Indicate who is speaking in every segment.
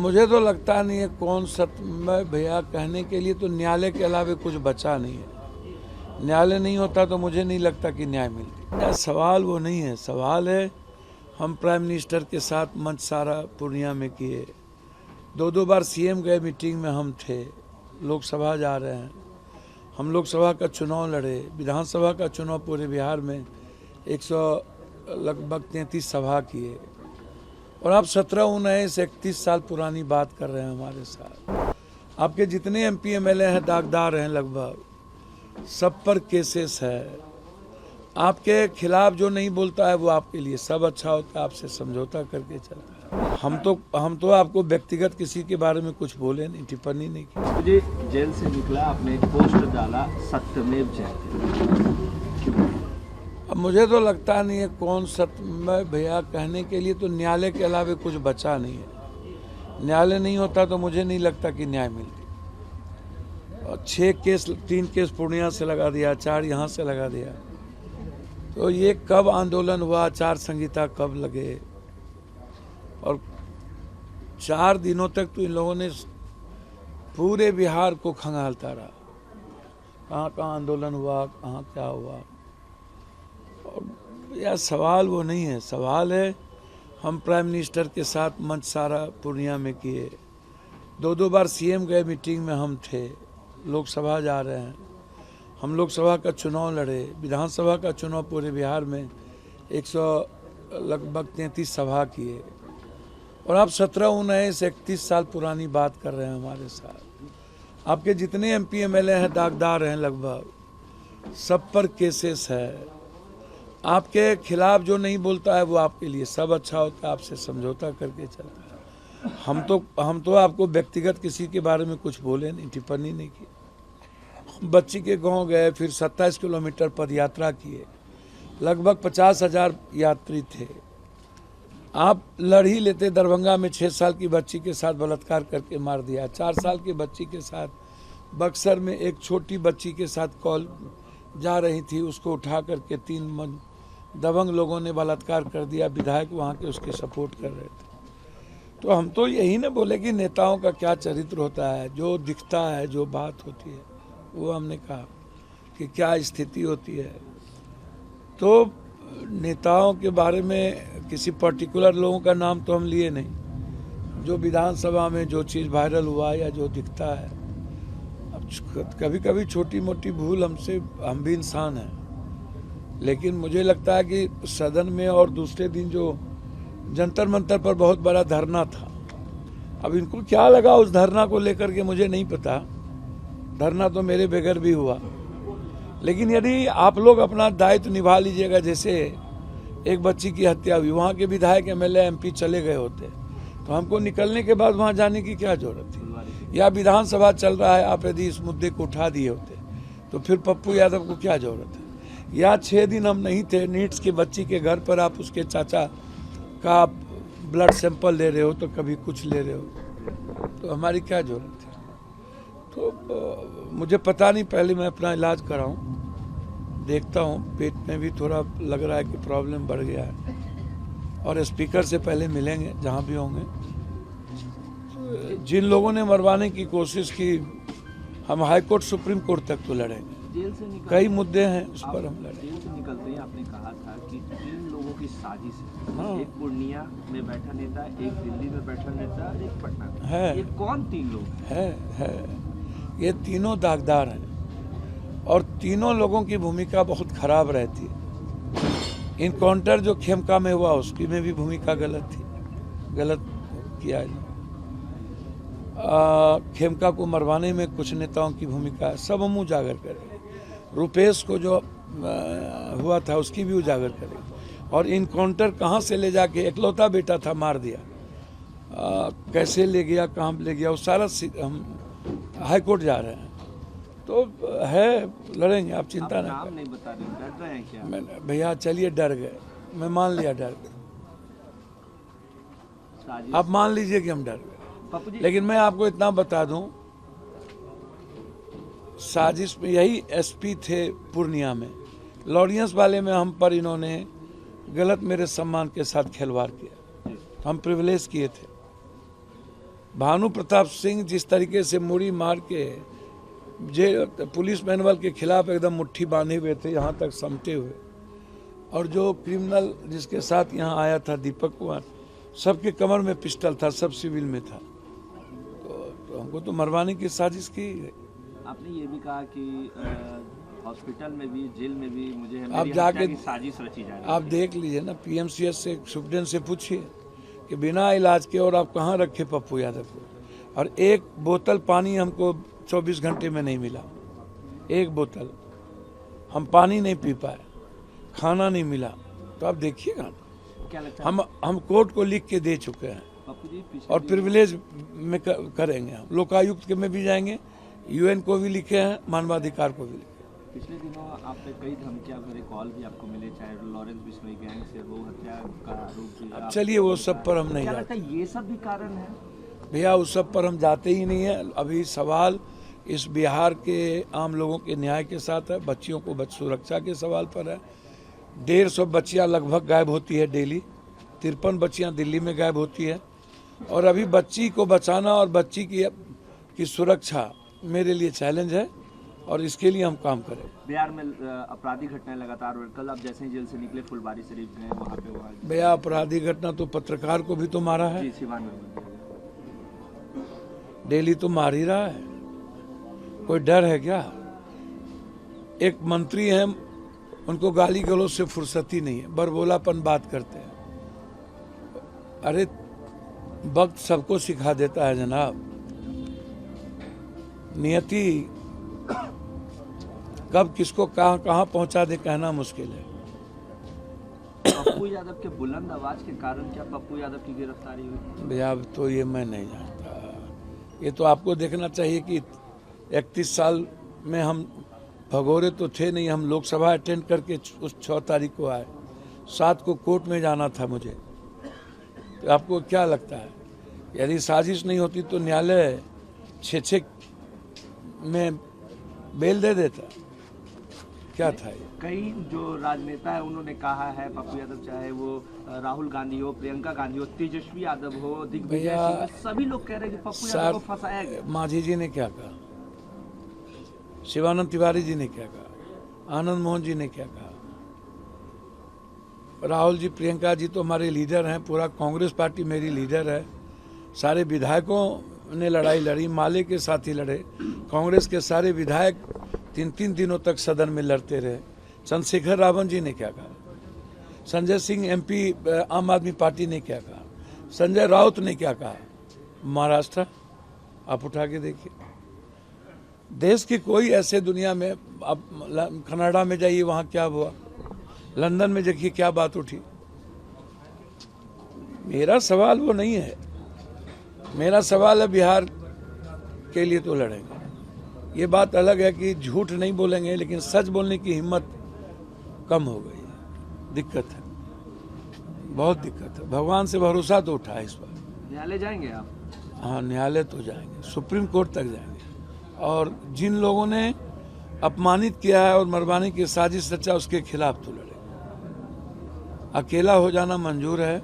Speaker 1: मुझे तो लगता नहीं है कौन सत्य भैया कहने के लिए तो न्यायालय के अलावा कुछ बचा नहीं है। न्यायालय नहीं होता तो मुझे नहीं लगता कि न्याय मिलती। सवाल वो नहीं है, सवाल है हम प्राइम मिनिस्टर के साथ मंच सारा पूर्णिया में किए, दो बार सीएम गए, मीटिंग में हम थे, लोकसभा जा रहे हैं, हम लोकसभा का चुनाव लड़े, विधानसभा का चुनाव पूरे बिहार में 133 सभा किए, और आप 17-19-31 साल पुरानी बात कर रहे हैं हमारे साथ। आपके जितने एमपी एमएलए हैं दागदार हैं, लगभग सब पर केसेस है। आपके खिलाफ जो नहीं बोलता है वो आपके लिए सब अच्छा होता है, आपसे समझौता करके चलता है। हम तो आपको व्यक्तिगत किसी के बारे में कुछ बोले नहीं, टिप्पणी नहीं की।
Speaker 2: मुझे जेल से निकला, आपने एक पोस्ट डाला सत्यमेव जयते।
Speaker 1: अब मुझे तो लगता नहीं है कौन सत्य भैया कहने के लिए तो न्यायालय के अलावा कुछ बचा नहीं है। न्यायालय नहीं होता तो मुझे नहीं लगता कि न्याय मिलती। और 3 केस पूर्णिया से लगा दिया, 4 यहाँ से लगा दिया, तो ये कब आंदोलन हुआ, आचार संहिता कब लगे, और 4 दिनों तक तो इन लोगों ने पूरे बिहार को खंगालता रहा, कहाँ आंदोलन हुआ, कहाँ क्या हुआ। और यह सवाल वो नहीं है, सवाल है हम प्राइम मिनिस्टर के साथ मंच सारा पूर्णिया में किए, दो बार सीएम गए, मीटिंग में हम थे, लोकसभा जा रहे हैं, हम लोकसभा का चुनाव लड़े, विधानसभा का चुनाव पूरे बिहार में 133 सभा किए, और आप 17-19-31 साल पुरानी बात कर रहे हैं हमारे साथ। आपके जितने एमपी एमएलए हैं दागदार हैं, लगभग सब पर केसेस है। आपके खिलाफ जो नहीं बोलता है वो आपके लिए सब अच्छा होता है, आपसे समझौता करके चलता है। हम तो आपको व्यक्तिगत किसी के बारे में कुछ बोले नहीं, टिप्पणी नहीं की। बच्ची के गांव गए, फिर 27 किलोमीटर पद यात्रा किए, लगभग 50,000 यात्री थे। आप लड़ ही लेते, दरभंगा में 6 साल की बच्ची के साथ बलात्कार करके मार दिया, 4 साल की बच्ची के साथ, बक्सर में एक छोटी बच्ची के साथ कॉल जा रही थी, उसको उठा करके 3 दबंग लोगों ने बलात्कार कर दिया, विधायक वहाँ के उसके सपोर्ट कर रहे थे। तो हम तो यही ना बोले कि नेताओं का क्या चरित्र होता है, जो दिखता है, जो बात होती है, वो हमने कहा कि क्या स्थिति होती है। तो नेताओं के बारे में किसी पर्टिकुलर लोगों का नाम तो हम लिए नहीं, जो विधानसभा में जो चीज़ वायरल हुआ या जो दिखता है। अब कभी कभी छोटी मोटी भूल हमसे, हम भी इंसान हैं, लेकिन मुझे लगता है कि सदन में और दूसरे दिन जो जंतर मंतर पर बहुत बड़ा धरना था, अब इनको क्या लगा उस धरना को लेकर के मुझे नहीं पता। धरना तो मेरे बगैर भी हुआ, लेकिन यदि आप लोग अपना दायित्व निभा लीजिएगा, जैसे एक बच्ची की हत्या हुई, वहाँ के विधायक एमएलए एमपी चले गए होते तो हमको निकलने के बाद वहाँ जाने की क्या जरूरत थी। या विधानसभा चल रहा है, आप यदि इस मुद्दे को उठा दिए होते तो फिर पप्पू यादव को क्या जरूरत है। या 6 दिन हम नहीं थे, नीट्स की बच्ची के घर पर आप उसके चाचा का ब्लड सैंपल ले रहे हो, तो कभी कुछ ले रहे हो, तो हमारी क्या जरूरत है। तो मुझे पता नहीं, पहले मैं अपना इलाज कराऊं, देखता हूं, पेट में भी थोड़ा लग रहा है कि प्रॉब्लम बढ़ गया है, और स्पीकर से पहले मिलेंगे जहां भी होंगे। जिन लोगों ने मरवाने की कोशिश की, हम हाई कोर्ट सुप्रीम कोर्ट तक तो लड़ेंगे।
Speaker 2: जेल से
Speaker 1: कई मुद्दे हैं उस पर हम लड़ेंगे।
Speaker 2: जेल से निकलते ही आपने कहा था कि 3 लोगों की साजिश है।
Speaker 1: हाँ।
Speaker 2: एक पूर्णिया में बैठा नेता, एक दिल्ली में बैठा नेता, एक पटना में
Speaker 1: है।
Speaker 2: ये कौन 3 लोग
Speaker 1: है ये तीनों दागदार हैं, और तीनों लोगों की भूमिका बहुत खराब रहती है। इनकाउंटर जो खेमका में हुआ उसकी में भी भूमिका गलत थी, गलत किया। खेमका को मरवाने में कुछ नेताओं की भूमिका है, सब हम उजागर करें। रुपेश को जो हुआ था उसकी भी उजागर करें। और इनकाउंटर कहाँ से ले जाके, इकलौता बेटा था, मार दिया, कैसे ले गया, कहाँ ले गया, वो सारा हम हाई कोर्ट जा रहे हैं। तो है, लड़ेंगे, आप चिंता ना करें।
Speaker 2: नहीं बता रहे, डर रहे हैं क्या?
Speaker 1: मैं भैया चलिए, डर गए, मैं मान लिया डर गए, आप मान लीजिए कि हम डर गए। लेकिन मैं आपको इतना बता दूं, साजिश में यही एसपी थे पूर्णिया में, लॉरेंस वाले में हम पर इन्होंने गलत मेरे सम्मान के साथ खिलवाड़ किया। हम प्रिविलेज किए थे, भानु प्रताप सिंह जिस तरीके से मुड़ी मार के पुलिस मैनुअल के खिलाफ एकदम मुट्ठी बांधे हुए थे, यहाँ तक समटे हुए, और जो क्रिमिनल जिसके साथ यहाँ आया था दीपक कुमार, सबके कमर में पिस्टल था, सब सिविल में था, तो हमको तो मरवाने की साजिश की।
Speaker 2: आपने ये भी कहा कि हॉस्पिटल में भी, जेल में भी मुझे
Speaker 1: आप जाके
Speaker 2: साजिश रची जा रही है।
Speaker 1: आप देख लीजिए ना, पीएमसीएच से सुप्रीटेंडेंट से पूछिए कि बिना इलाज के और आप कहाँ रखे पप्पू यादव को, और एक बोतल पानी हमको 24 घंटे में नहीं मिला, एक बोतल, हम पानी नहीं पी पाए, खाना नहीं मिला, तो आप देखिएगा
Speaker 2: क्या लगता है?
Speaker 1: हम कोर्ट को लिख के दे चुके हैं
Speaker 2: पप्पू जी
Speaker 1: और प्रिविलेज में करेंगे, हम लोकायुक्त के में भी जाएंगे, यूएन को भी लिखे हैं, मानवाधिकार को भी लिखे।
Speaker 2: पिछले दिनों आप पे कई धमकियां भरे कॉल भी आपको मिले, चाहे लॉरेंस बिश्नोई गैंग से हो, हत्या का आरोप भी।
Speaker 1: अब चलिए वो सब पर हम नहीं
Speaker 2: क्या
Speaker 1: जाते
Speaker 2: लगता है ये सब भी कारण है?
Speaker 1: भैया, उस सब पर हम जाते ही नहीं है। अभी सवाल इस बिहार के आम लोगों के न्याय के साथ है, बच्चियों को सुरक्षा के सवाल पर है। 150 बच्चियां लगभग गायब होती है डेली, 53 बच्चियां दिल्ली में गायब होती है, और अभी बच्ची को बचाना और बच्ची की सुरक्षा मेरे लिए चैलेंज है, और इसके लिए हम काम करें।
Speaker 2: बिहार में आपराधिक घटनाएं लगातार, और कल आप जैसे ही जेल से निकले फुलबारी शरीफ गए, वहाँ पे हुआ
Speaker 1: भैया आपराधिक घटना तो पत्रकार को भी तो मारा है,
Speaker 2: जी सिवान में।
Speaker 1: डेली तो मार ही रहा है, कोई डर है क्या? एक मंत्री हैं, उनको गाली गलौज से फुर्सत ही नहीं है, बरबोलापन बात करते हैं। अरे वक्त सबको सिखा देता है जनाब, नियति कब किसको कहाँ पहुंचा दे कहना मुश्किल है।
Speaker 2: पप्पू यादव के बुलंद आवाज के कारण क्या पप्पू यादव की गिरफ्तारी हुई?
Speaker 1: भैया तो ये मैं नहीं जानता, ये तो आपको देखना चाहिए कि 31 साल में हम भगोरे तो थे नहीं, हम लोकसभा अटेंड करके उस 6 तारीख को आए, 7 को कोर्ट में जाना था मुझे। तो आपको क्या लगता है, यदि साजिश नहीं होती तो न्यायालय 6 में बेल दे देता? क्या था ये?
Speaker 2: कई जो राजनेता है उन्होंने कहा है, पप्पू यादव चाहे वो राहुल गांधी हो, प्रियंका गांधी हो, तेजस्वी यादव हो, दिग्विजय सिंह, सभी लोग कह रहे हैं कि पप्पू यादव को फंसाया गया।
Speaker 1: मांझी जी ने क्या कहा, शिवानंद तिवारी जी ने क्या कहा, आनंद मोहन जी ने क्या कहा, राहुल जी, प्रियंका जी तो हमारे लीडर हैं, पूरा कांग्रेस पार्टी मेरी लीडर है, सारे विधायकों ने लड़ाई लड़ी, माले के साथ ही लड़े, कांग्रेस के सारे विधायक 3-3 दिनों तक सदन में लड़ते रहे। चंद्रशेखर रावण जी ने क्या कहा, संजय सिंह एमपी आम आदमी पार्टी ने क्या कहा, संजय राउत ने क्या कहा, महाराष्ट्र आप उठा के देखिए। देश की कोई ऐसे दुनिया में, आप कनाडा में जाइए वहां क्या हुआ, लंदन में देखिए क्या बात उठी। मेरा सवाल वो नहीं है, मेरा सवाल है बिहार के लिए तो लड़ेंगे। ये बात अलग है कि झूठ नहीं बोलेंगे, लेकिन सच बोलने की हिम्मत कम हो गई है, दिक्कत है, बहुत दिक्कत है। भगवान से भरोसा तो उठा है इस बार।
Speaker 2: न्यायालय जाएंगे आप?
Speaker 1: हाँ, न्यायालय तो जाएंगे, सुप्रीम कोर्ट तक जाएंगे, और जिन लोगों ने अपमानित किया है और मरवाने की साजिश रचा उसके खिलाफ तो लड़ेंगे। अकेला हो जाना मंजूर है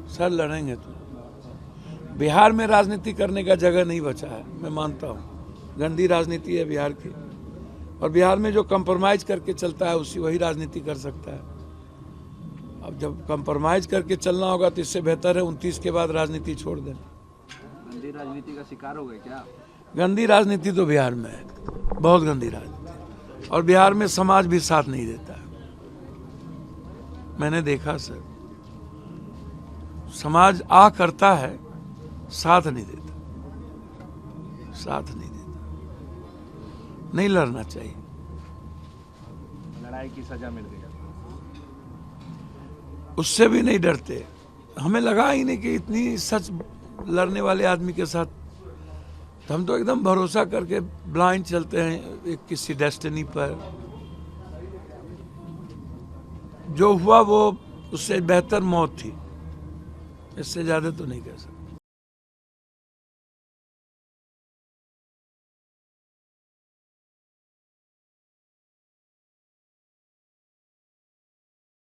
Speaker 1: सर, लड़ेंगे तो। बिहार में राजनीति करने का जगह नहीं बचा है, मैं मानता हूँ, गंदी राजनीति है बिहार की, और बिहार में जो कंप्रोमाइज करके चलता है उसी वही राजनीति कर सकता है। अब जब कंप्रोमाइज करके चलना होगा तो इससे बेहतर है 29 के बाद राजनीति छोड़ देना।
Speaker 2: गंदी राजनीति का शिकार हो गए क्या?
Speaker 1: गंदी राजनीति तो बिहार में है, बहुत गंदी राजनीति, और बिहार में समाज भी साथ नहीं देता है। मैंने देखा सर, समाज आ करता है, साथ नहीं देता, साथ नहीं देता। नहीं लड़ना चाहिए।
Speaker 2: लड़ाई की सजा मिल गई,
Speaker 1: उससे भी नहीं डरते। हमें लगा ही नहीं कि इतनी सच लड़ने वाले आदमी के साथ, तो हम तो एकदम भरोसा करके ब्लाइंड चलते हैं एक किसी डेस्टिनी पर। जो हुआ वो उससे बेहतर मौत थी, इससे ज्यादा तो नहीं कह सकते।